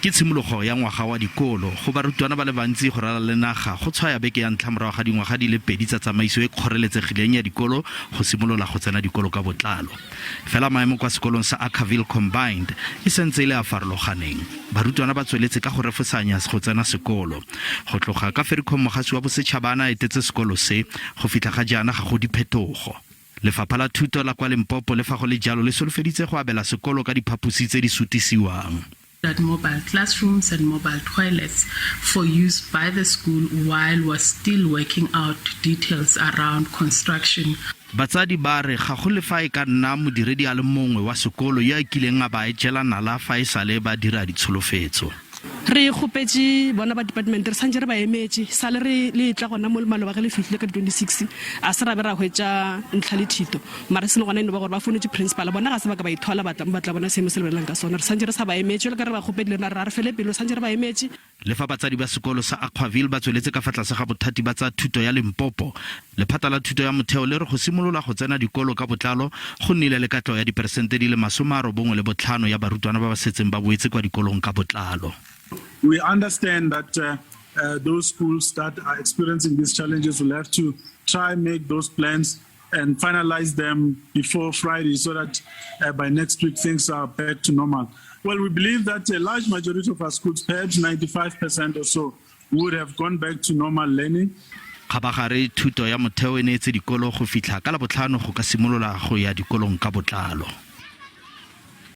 Ke tshimologo ya ngwaga wa dikolo go barutwana ba le bantsi go rala le naga go tshwaya beke ya ntlha morago ga dingwaga di le 2 tsa tsamaiso e kgoreletsegileng ya dikolo go simolola go tsena dikolo ka botlalo. Fela maemo kwa sekolong sa Akaville Combined e sentse le a farologaneng. Barutwana ba tsweletse ka go refosanya go tsena sekolo. Go tloga ka Ferikgong mogasi wa bosetšhabana etetse sekolo se go fitlha ga jaana ga go diphetogo. Lefapha la thuto la kwa Limpopo le fa go le jalo le solofeditse go abela sekolo ka diphaposi tse di sutisiwang. That mobile classrooms and mobile toilets for use by the school while we're still working out details around construction. Batsadi ba re ga go le fa e ka nna modiredi a le mongwe wa sekolo ya kileng a ba etjela nala fa e sale ba dira ditsholofetso. Re gopetse bona ba department re santse re ba emetse sale re le tla gona mo malo ba ge le fitlile ka 26 a se ra be ra hwetsa ntlha le thito mara se le gona ene ba gore ba fonetse principal bona ga se ba ka ba ithola batla bona se mo se lebelang ka sona re santse re sa ba emetse le ka re ba gopedile na re fele pelo santse re ba emetse. Le fa batsadi ba sekolo sa Akaville ba tsweletse ka fa tlase ga bothati ba tsa thuto ya Limpopo, lephata la thuto ya motheo le re go simolola go tsena dikolo ka botlalo go nnile le katlo ya dipresente di le Masome A Robonngwe Tlhano ya barutwana ba ba setseng ba boetse kwa dikolong ka botlalo. We understand that those schools that are experiencing these challenges will have to try and make those plans and finalize them before Friday so that by next week things are back to normal. Well, we believe that a large majority of our schools, perhaps 95% or so, would have gone back to normal learning. Khabagare thuto ya motheo e ne tse dikolo go fitlha ka la botlhano go ka simolola go ya dikolong ka botlalo.